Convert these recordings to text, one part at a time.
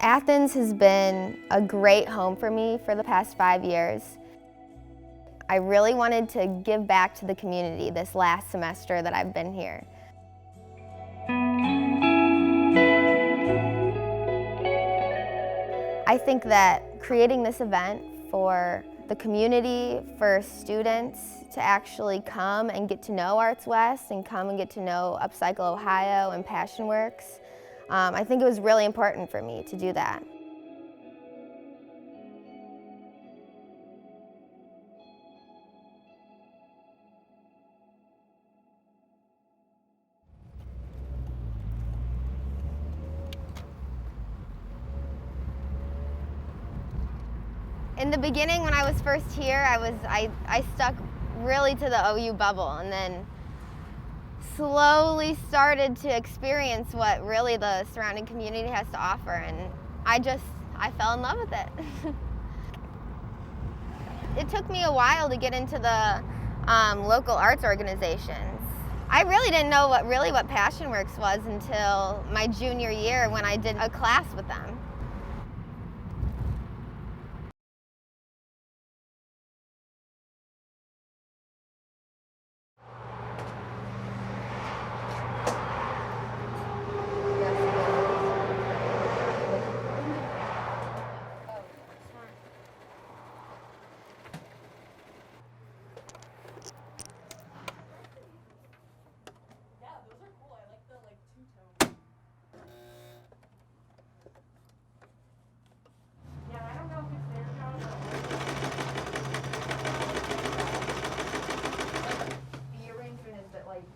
Athens has been a great home for me for the past 5 years. I really wanted to give back to the community this last semester that I've been here. I think that creating this event for the community, for students to actually come and get to know Arts West and come and get to know Upcycle Ohio and Passion Works, I think it was really important for me to do that. In the beginning, when I was first here, I stuck really to the OU bubble, and then slowly started to experience what really the surrounding community has to offer, and I fell in love with it. It took me a while to get into the local arts organizations. I really didn't know what Passion Works was until my junior year when I did a class with them.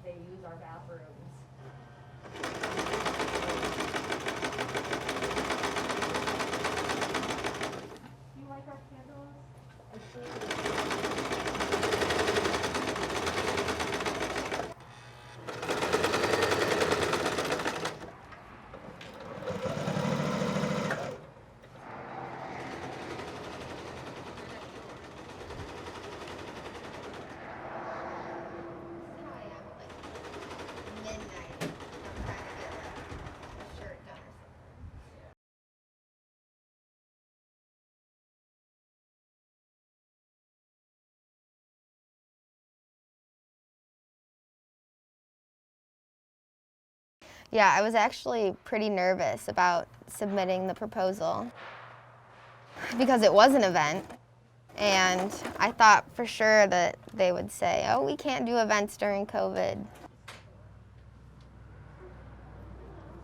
They use our bathrooms. Do you like our candles? Yeah, I was actually pretty nervous about submitting the proposal because it was an event, and I thought for sure that they would say, oh, we can't do events during COVID.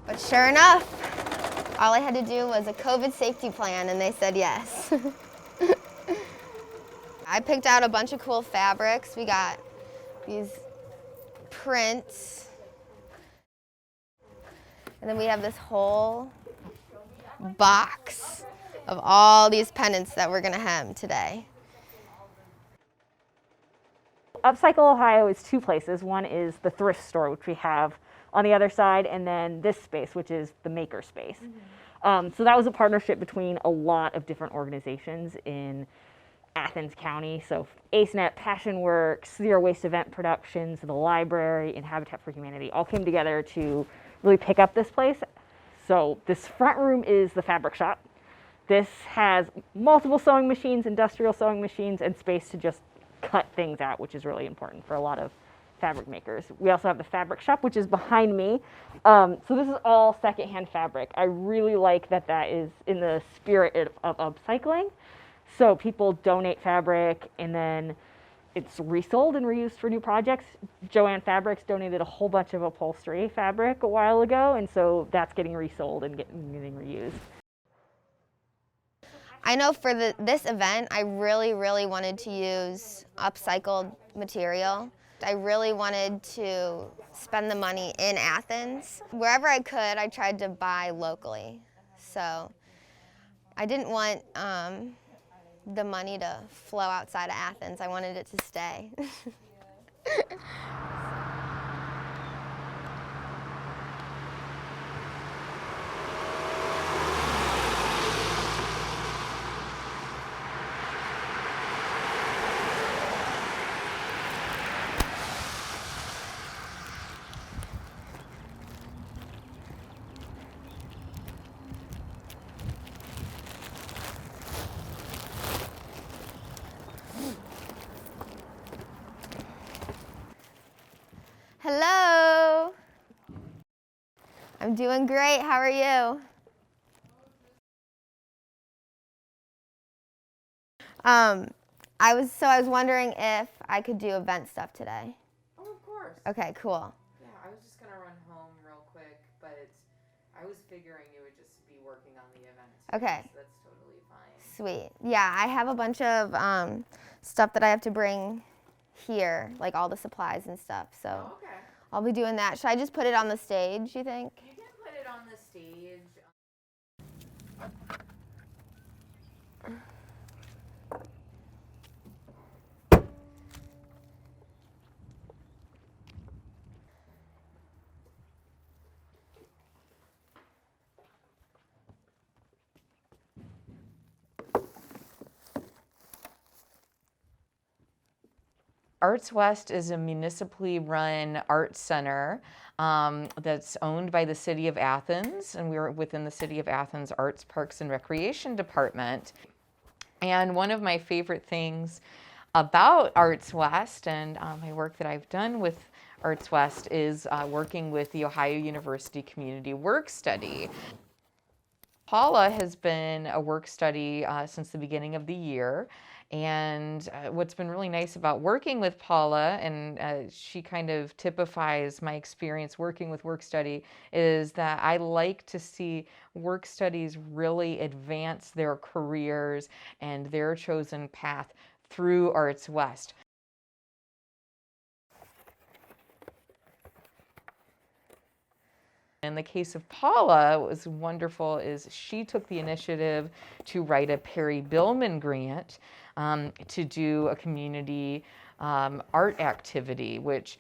But sure enough, all I had to do was a COVID safety plan, and they said yes. I picked out a bunch of cool fabrics. We got these prints. And then we have this whole box of all these pennants that we're gonna hem today. Upcycle Ohio is two places. One is the thrift store, which we have on the other side, and then this space, which is the maker space. So that was a partnership between a lot of different organizations in Athens County. So AceNet, Passion Works, Zero Waste Event Productions, the library, and Habitat for Humanity all came together to really pick up this place. So this front room is the fabric shop. This has multiple sewing machines, industrial sewing machines, and space to just cut things out, which is really important for a lot of fabric makers. We also have the fabric shop, which is behind me. So this is all secondhand fabric. I really like that that is in the spirit of upcycling. So people donate fabric and then it's resold and reused for new projects. Joanne Fabrics donated a whole bunch of upholstery fabric a while ago, and so that's getting resold and getting reused. I know for this event, I really wanted to use upcycled material. I really wanted to spend the money in Athens. Wherever I could, I tried to buy locally. So I didn't want the money to flow outside of Athens. I wanted it to stay. doing great. How are you? I was wondering if I could do event stuff today. Oh, of course. Okay, cool. Yeah, I was just gonna run home real quick, but I was figuring you would just be working on the event. Okay. So that's totally fine. Sweet. Yeah, I have a bunch of stuff that I have to bring here, like all the supplies and stuff. So Oh, okay. I'll be doing that. Should I just put it on the stage, you think? You can put it on the stage. Arts West is a municipally run art center that's owned by the City of Athens, and we're within the City of Athens Arts, Parks, and Recreation Department. And one of my favorite things about Arts West and my work that I've done with Arts West is working with the Ohio University Community Work Study. Paula has been a work study since the beginning of the year. And what's been really nice about working with Paula, and she kind of typifies my experience working with work study, is that I like to see work studies really advance their careers and their chosen path through Arts West. In the case of Paula, what was wonderful is she took the initiative to write a Perry Billman grant to do a community art activity, which,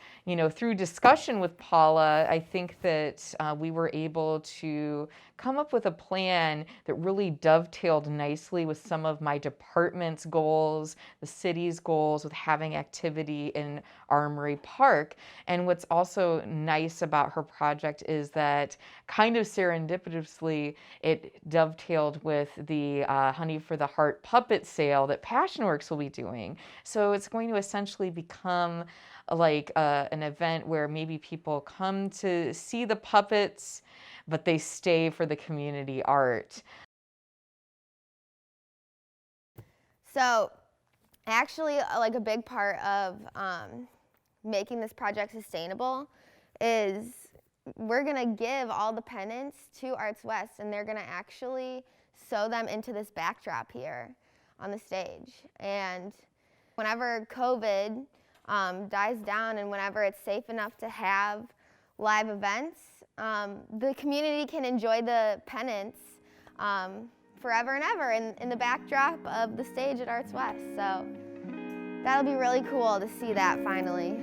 through discussion with Paula, I think that we were able to come up with a plan that really dovetailed nicely with some of my department's goals, the city's goals with having activity in Armory Park. And what's also nice about her project is that kind of serendipitously, it dovetailed with the Honey for the Heart puppet sale that Passionworks will be doing. So it's going to essentially become like an event where maybe people come to see the puppets, but they stay for the community art. So actually, like a big part of making this project sustainable is we're gonna give all the penants to Arts West, and they're gonna actually sew them into this backdrop here on the stage. And whenever COVID dies down and whenever it's safe enough to have live events, the community can enjoy the penants forever and ever in the backdrop of the stage at Arts West. So that'll be really cool to see that finally.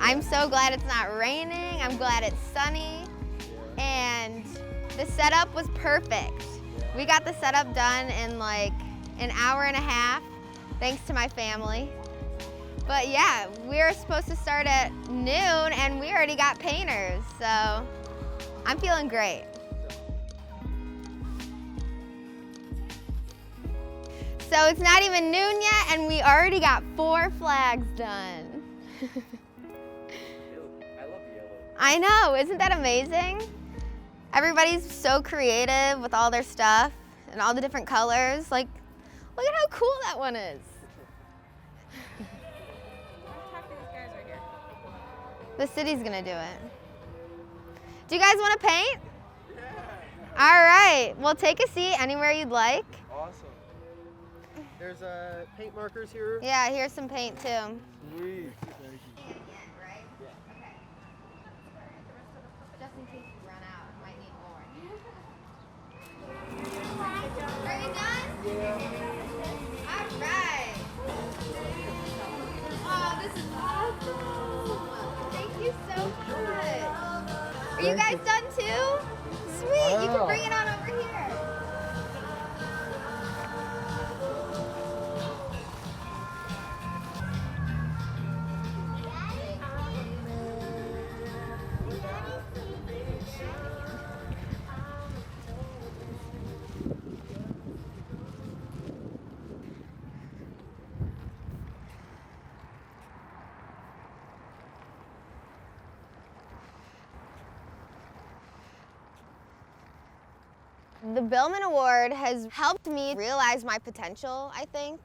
I'm so glad it's not raining. I'm glad it's sunny. And the setup was perfect. We got the setup done in like an hour and a half, thanks to my family. But yeah, we were supposed to start at noon and we already got painters, so I'm feeling great. So it's not even noon yet and we already got 4 flags done. I know, isn't that amazing? Everybody's so creative with all their stuff and all the different colors. Like, look at how cool that one is. The city's gonna do it. Do you guys wanna paint? Yeah. All right, well take a seat anywhere you'd like. Awesome. There's paint markers here. Yeah, here's some paint too. Sweet. Right? you guys done too? Sweet, you can Wow. bring it on over here. The Billman Award has helped me realize my potential, I think.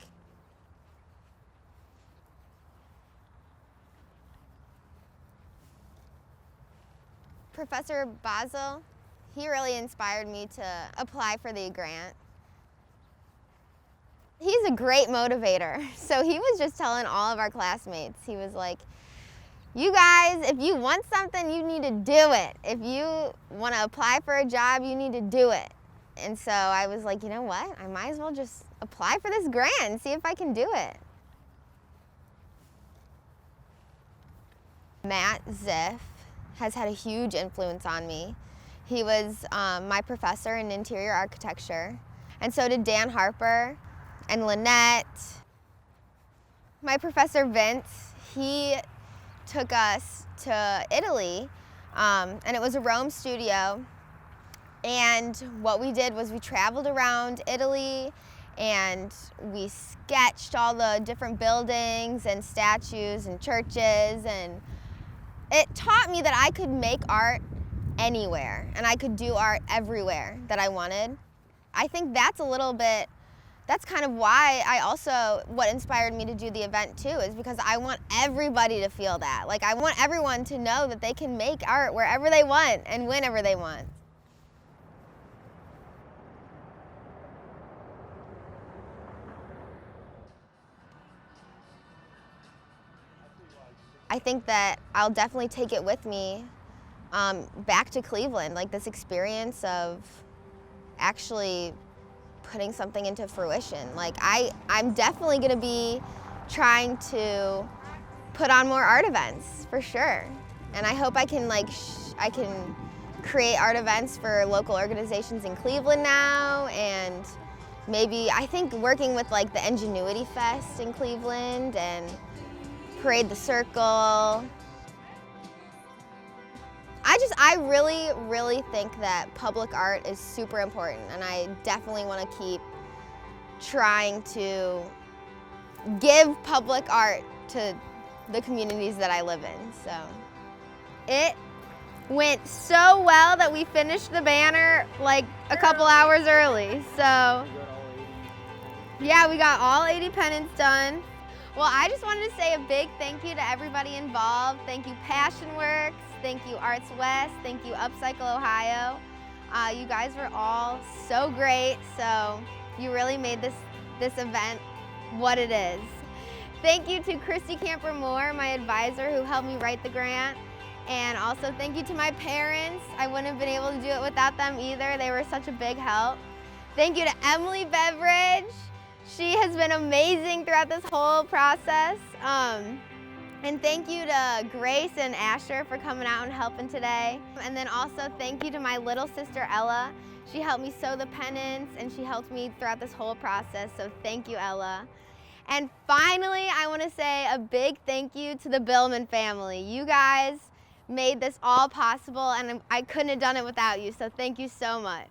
Professor Basel, he really inspired me to apply for the grant. He's a great motivator. So he was just telling all of our classmates, he was like, you guys, if you want something, you need to do it. If you want to apply for a job, you need to do it. And so I was like, you know what? I might as well just apply for this grant and see if I can do it. Matt Ziff has had a huge influence on me. He was my professor in interior architecture. And so did Dan Harper and Lynette. My professor Vince, he took us to Italy, and it was a Rome studio. And what we did was we traveled around Italy and we sketched all the different buildings and statues and churches, and it taught me that I could make art anywhere and I could do art everywhere that I wanted. I think that's kind of why what inspired me to do the event too, is because I want everybody to feel that. Like, I want everyone to know that they can make art wherever they want and whenever they want. I think that I'll definitely take it with me back to Cleveland, like this experience of actually putting something into fruition. Like, I'm definitely gonna be trying to put on more art events, for sure. And I hope I can I can create art events for local organizations in Cleveland now, and maybe, I think working with like the Ingenuity Fest in Cleveland and Parade the Circle. I really, really think that public art is super important, and I definitely want to keep trying to give public art to the communities that I live in. So it went so well that we finished the banner like a couple hours early. So yeah, we got all 80 pennants done. Well, I just wanted to say a big thank you to everybody involved. Thank you Passion Works, thank you Arts West, thank you Upcycle Ohio. You guys were all so great, so you really made this event what it is. Thank you to Christy Camper-Moore, my advisor, who helped me write the grant. And also thank you to my parents. I wouldn't have been able to do it without them either. They were such a big help. Thank you to Emily Beveridge. She has been amazing throughout this whole process. And thank you to Grace and Asher for coming out and helping today. And then also thank you to my little sister Ella. She helped me sew the pennants and she helped me throughout this whole process, so thank you, Ella. And finally, I want to say a big thank you to the Billman family. You guys made this all possible, and I couldn't have done it without you, so thank you so much.